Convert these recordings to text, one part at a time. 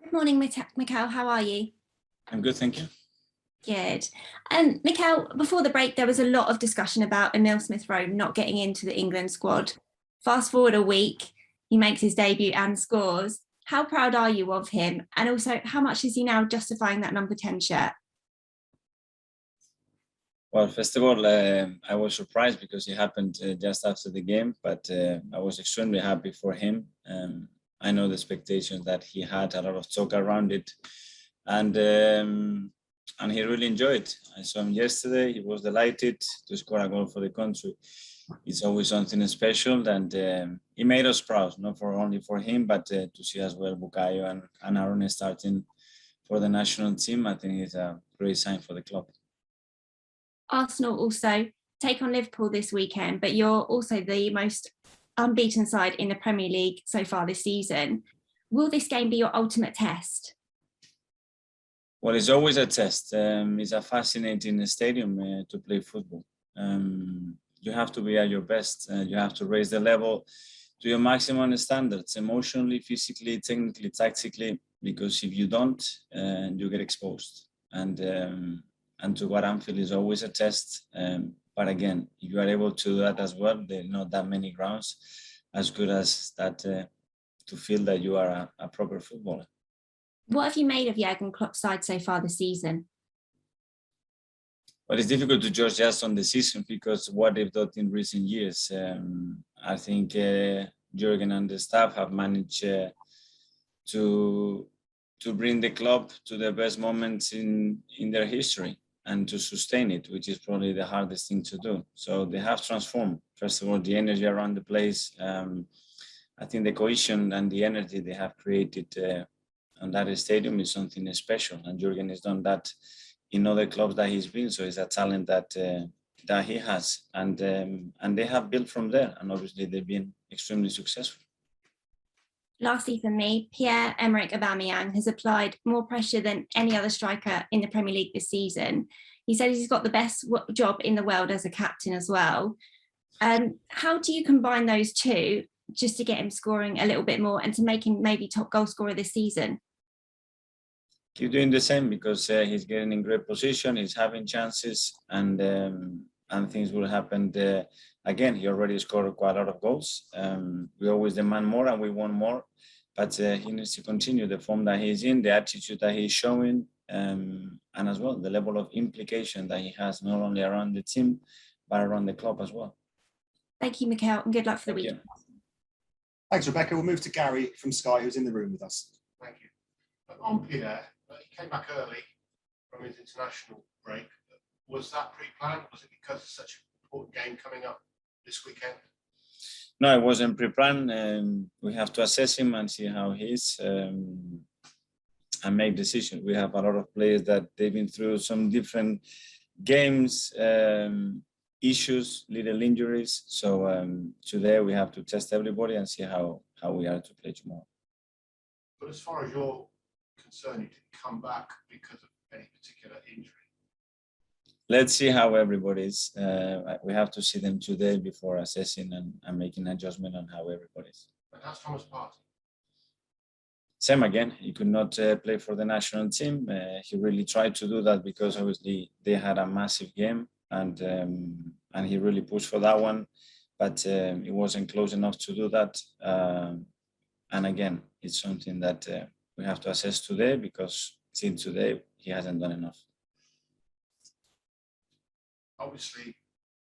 Good morning, Mikel. How are you? I'm good, thank you. Good. Mikel, before the break, there was a lot of discussion about Emil Smith-Rowe not getting into the England squad. Fast forward a week, he makes his debut and scores. How proud are you of him? And also, how much is he now justifying that number 10 shirt? Well, first of all, I was surprised because it happened just after the game, but I was extremely happy for him. I know the expectations that he had, a lot of talk around it, and he really enjoyed. I saw him yesterday. He was delighted to score a goal for the country. It's always something special, and he made us proud, not for only for him, but to see as well Bukayo and Aaron starting for the national team. I think it's a great sign for the club. Arsenal also take on Liverpool this weekend, but you're also the most unbeaten side in the Premier League so far this season. Will this game be your ultimate test? Well, it's always a test. It's a fascinating stadium to play football. You have to be at your best. You have to raise the level to your maximum standards, emotionally, physically, technically, tactically, because if you don't, you get exposed. And to what Anfield is always a test. But again, if you are able to do that as well, there are not that many grounds as good as that to feel that you are a proper footballer. What have you made of Jurgen Klopp's side so far this season? Well, it's difficult to judge just on the season because what they've done in recent years. I think Jurgen and the staff have managed to bring the club to the best moments in their history and to sustain it, which is probably the hardest thing to do. So they have transformed, first of all, the energy around the place. I think the cohesion and the energy they have created on that stadium is something special. And Jurgen has done that in other clubs that he's been. So it's a talent that he has. And they have built from there. And obviously they've been extremely successful. Lastly, for me, Pierre-Emerick Aubameyang has applied more pressure than any other striker in the Premier League this season. He says he's got the best job in the world as a captain as well. How do you combine those two just to get him scoring a little bit more and to make him maybe top goal scorer this season? Keep doing the same because he's getting in great position, he's having chances, and things will happen. Again, he already scored quite a lot of goals. We always demand more and we want more, but he needs to continue the form that he's in, the attitude that he's showing, and as well the level of implication that he has not only around the team but around the club as well. Thank you, Mikel, and good luck for the week. Thanks, Rebecca. We'll move to Gary from Sky, who's in the room with us. Thank you. On Pierre, he came back early from his international break. Was that pre-planned? Was it because of such an important game coming up this weekend? No, it wasn't pre-planned. We have to assess him and see how he is and make decisions. We have a lot of players that they've been through some different games, issues, little injuries. So today we have to test everybody and see how we are to play tomorrow. But as far as you're concerned, he didn't come back because of any particular injury. Let's see how everybody is. We have to see them today before assessing and making an adjustment on how everybody is. But how's Thomas Partey? Same again. He could not play for the national team. He really tried to do that because obviously they had a massive game and he really pushed for that one, but it wasn't close enough to do that. And again, it's something that we have to assess today because since today he hasn't done enough. Obviously,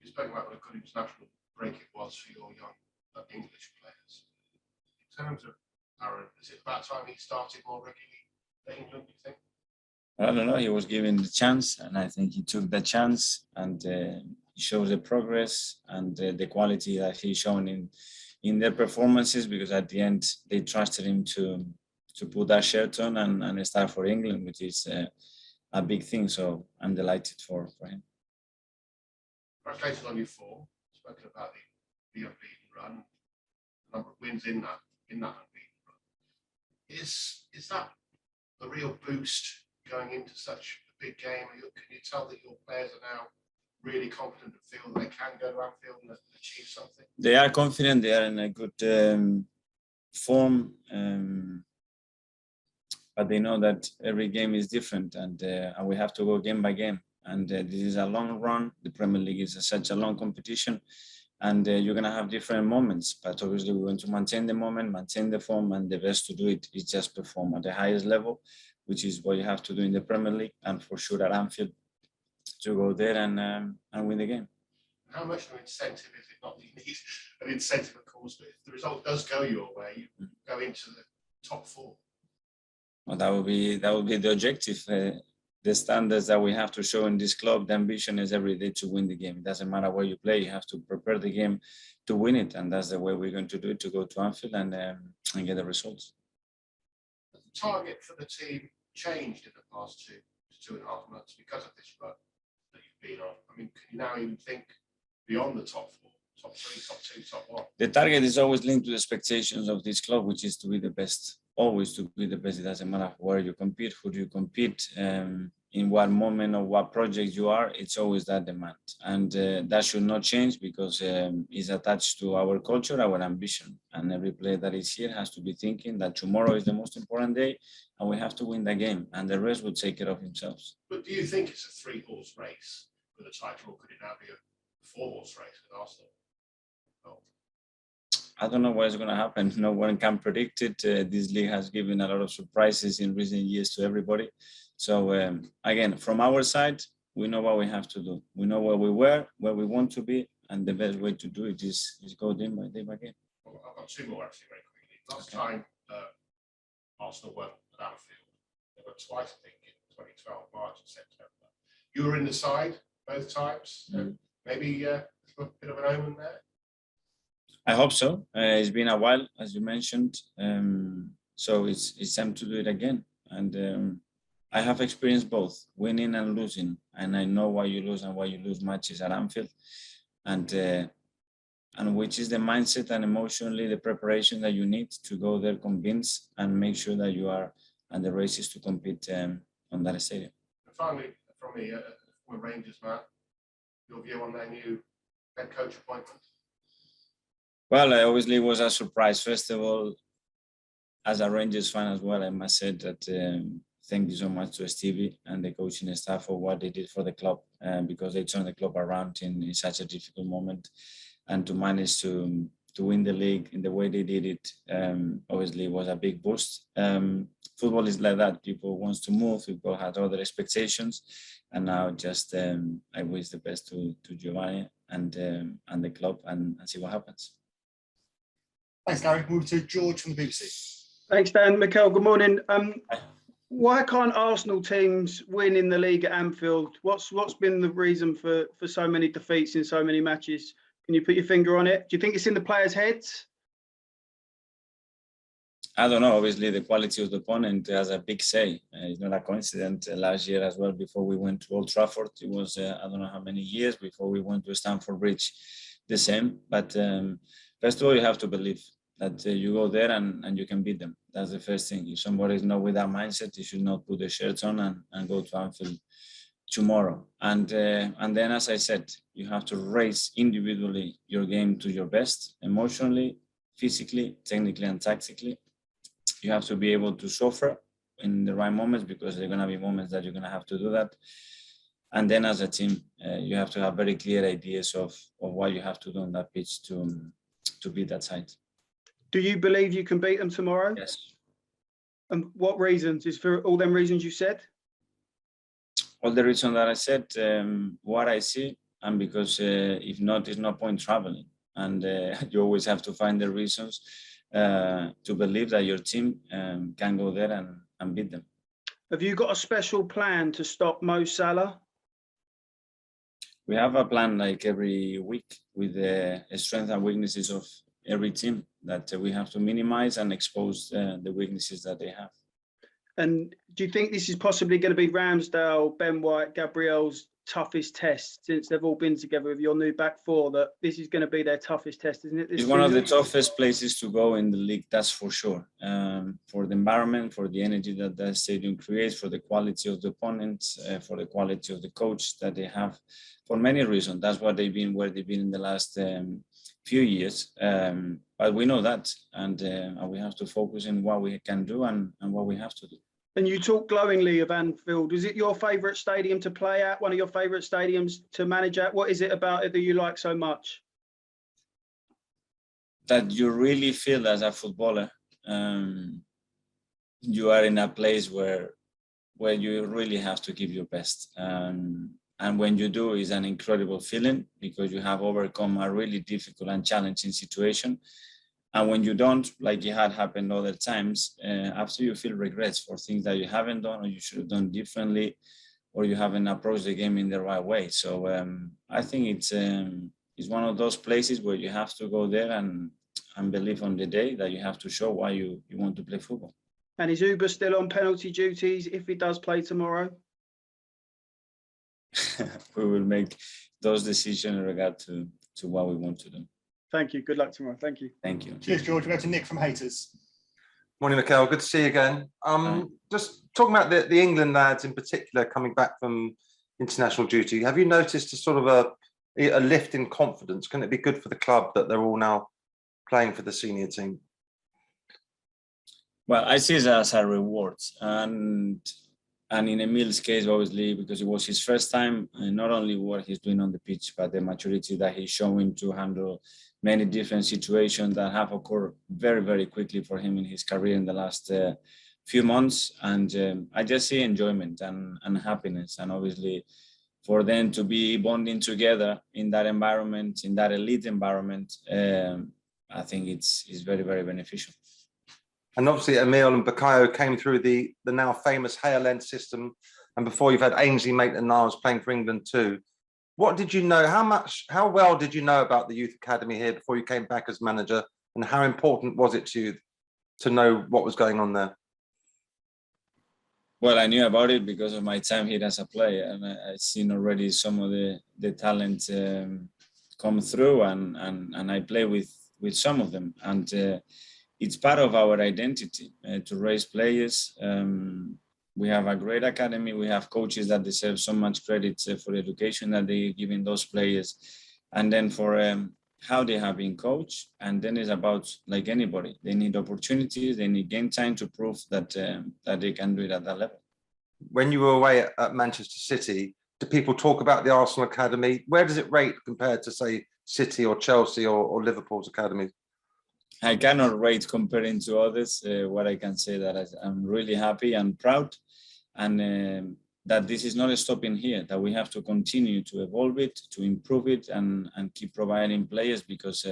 you spoke about what a good international break it was for your young English players. In terms of Aaron, is it about time he started more regularly for England, do you think? I don't know. He was given the chance, and I think he took the chance, and he shows the progress and the quality that he's shown in their performances. Because at the end, they trusted him to put that shirt on and start for England, which is a big thing. So I'm delighted for him. Congratulations on your form. Spoken about the unbeaten run, the number of wins in that unbeaten run. Is that a real boost going into such a big game? Can you tell that your players are now really confident and feel that they can go to Anfield and achieve something? They are confident. They are in a good form. but they know that every game is different, and we have to go game by game. And this is a long run. The Premier League is such a long competition, and you're going to have different moments. But obviously, we want to maintain the moment, maintain the form, and the best to do it is just perform at the highest level, which is what you have to do in the Premier League, and for sure at Anfield, to go there and win the game. How much of an incentive is it? Not that you need an incentive, of course, but if the result does go your way, you go into the top 4. Well, that would be the objective. The standards that we have to show in this club, the ambition is every day to win the game. It doesn't matter where you play, you have to prepare the game to win it. And that's the way we're going to do it, to go to Anfield and get the results. Has the target for the team changed in the past 2.5 months because of this run that you've been on? I mean, can you now even think beyond the top 4, top 3, top 2, top 1? The target is always linked to the expectations of this club, which is to be the best. Always to be the best. It doesn't matter where you compete, who do you compete, in what moment or what project you are. It's always that demand, and that should not change because it's attached to our culture, our ambition. And every player that is here has to be thinking that tomorrow is the most important day, and we have to win the game, and the rest will take care of themselves. But do you think it's a 3-horse race for the title, or could it now be a 4-horse race with Arsenal? I don't know what's going to happen. No one can predict it. This league has given a lot of surprises in recent years to everybody. So again, from our side, we know what we have to do. We know where we were, where we want to be, and the best way to do it is go day by game. Well, I've got 2 more actually very quickly. Last time Arsenal won at Anfield, they were twice, I think, in 2012, March and September. You were in the side both times. Maybe a bit of an omen there. I hope so. It's been a while, as you mentioned. So it's time to do it again. And I have experienced both winning and losing. And I know why you lose and why you lose matches at Anfield. And which is the mindset and emotionally the preparation that you need to go there convinced and make sure that you are at the races to compete on that stadium. And finally, from me, from a Rangers man, your view on their new head coach appointment? Well, obviously it was a surprise. First of all, as a Rangers fan as well, I must say that thank you so much to Stevie and the coaching staff for what they did for the club, because they turned the club around in such a difficult moment, and to manage to win the league in the way they did it, obviously was a big boost. Football is like that. People wants to move. People had other expectations, and now just I wish the best to Giovanni and the club and see what happens. Thanks, Gary. Move to George from the BBC. Thanks, Dan. Mikel, good morning. Why can't Arsenal teams win in the league at Anfield? What's been the reason for so many defeats in so many matches? Can you put your finger on it? Do you think it's in the players' heads? I don't know. Obviously, the quality of the opponent has a big say. It's not a coincidence. Last year as well, before we went to Old Trafford, it was I don't know how many years before we went to Stamford Bridge, the same. But first of all, you have to believe that you go there and you can beat them. That's the first thing. If somebody is not with that mindset, you should not put the shirts on and go to Anfield tomorrow. And then, as I said, you have to raise individually your game to your best, emotionally, physically, technically, and tactically. You have to be able to suffer in the right moments, because there are going to be moments that you're going to have to do that. And then as a team, you have to have very clear ideas of what you have to do on that pitch to beat that side. Do you believe you can beat them tomorrow? Yes. And what reasons? Is for all them reasons you said? All the reasons that I said, what I see, and because if not, there's no point traveling. And you always have to find the reasons to believe that your team can go there and beat them. Have you got a special plan to stop Mo Salah? We have a plan like every week with the strengths and weaknesses of every team that we have to minimize and expose the weaknesses that they have. And do you think this is possibly going to be Ramsdale, Ben White, Gabriel's toughest test since they've all been together with your new back four, that this is going to be their toughest test, isn't it? It's one of the toughest places to go in the league, that's for sure. For the environment, for the energy that the stadium creates, for the quality of the opponents, for the quality of the coach that they have, for many reasons. That's what they've been, where they've been in the last few years. But we know that, and we have to focus on what we can do and what we have to do. And you talk glowingly of Anfield. Is it your favourite stadium to play at? One of your favourite stadiums to manage at? What is it about it that you like so much? That you really feel as a footballer, you are in a place where you really have to give your best. And when you do, it's an incredible feeling because you have overcome a really difficult and challenging situation. And when you don't, like it had happened other times, after you feel regrets for things that you haven't done or you should have done differently, or you haven't approached the game in the right way. So I think it's one of those places where you have to go there and believe on the day that you have to show why you want to play football. And is Uber still on penalty duties if he does play tomorrow? We will make those decisions in regard to what we want to do. Thank you. Good luck tomorrow. Thank you. Thank you. Cheers, George. We go to Nick from Haters. Morning, Mikel. Good to see you again. Just talking about the England lads in particular coming back from international duty. Have you noticed a sort of a lift in confidence? Can it be good for the club that they're all now playing for the senior team? Well, I see it as a reward, and in Emil's case, obviously, because it was his first time, and not only what he's doing on the pitch, but the maturity that he's showing to handle many different situations that have occurred very, very quickly for him in his career in the last few months. And I just see enjoyment and happiness. And obviously, for them to be bonding together in that environment, in that elite environment, I think it's very, very beneficial. And obviously, Emil and Bukayo came through the now famous Hale End system. And before you've had Ainsley Maitland-Niles playing for England too. What did you know? How well did you know about the youth academy here before you came back as manager? And how important was it to you to know what was going on there? Well, I knew about it because of my time here as a player, and I've seen already some of the talent come through, and I play with some of them, and it's part of our identity to raise players. We have a great academy. We have coaches that deserve so much credit for the education that they're giving those players, and then for how they have been coached. And then it's about, like anybody, they need opportunities, they need game time to prove that they can do it at that level. When you were away at Manchester City, do people talk about the Arsenal Academy? Where does it rate compared to, say, City or Chelsea or Liverpool's academy? I cannot rate comparing to others. What I can say that I'm really happy and proud, and that this is not stopping here, that we have to continue to evolve it, to improve it, and keep providing players, because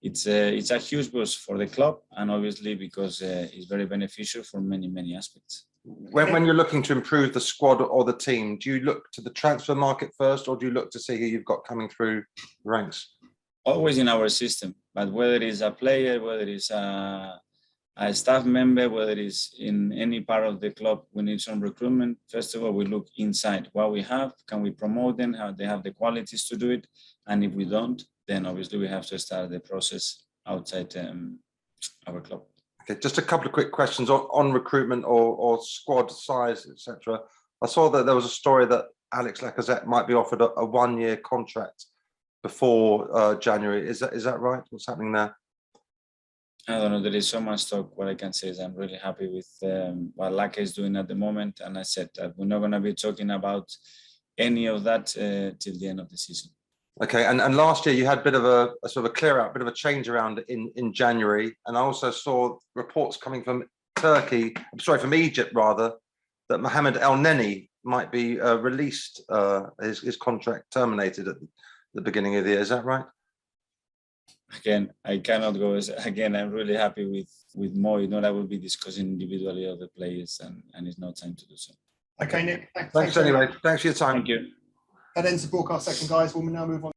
it's a huge boost for the club, and obviously because it's very beneficial for many aspects. When you're looking to improve the squad or the team, do you look to the transfer market first, or do you look to see who you've got coming through the ranks? Always in our system, but whether it's a player, whether it's a staff member, whether it's in any part of the club, we need some recruitment. First of all, we look inside what we have. Can we promote them? How they have the qualities to do it? And if we don't, then obviously we have to start the process outside our club. Okay, just a couple of quick questions on recruitment or squad size, etc. I saw that there was a story that Alex Lacazette might be offered a one-year contract before January. Is that right? What's happening there? I don't know. There is so much talk. What I can say is I'm really happy with what Laka is doing at the moment. And I said that we're not going to be talking about any of that till the end of the season. Okay. And last year you had a bit of a sort of a clear out, bit of a change around in January. And I also saw reports coming from from Egypt rather, that Mohamed El Neni might be released, his contract terminated at the beginning of the year. Is that right? Again, I cannot go. Again, I'm really happy with Mo. You know, I will be discussing individually of the players, and it's not time to do so. Okay, Nick. Thanks anyway. Thanks for your time. Thank you. That ends the broadcast section, guys. We'll now move on.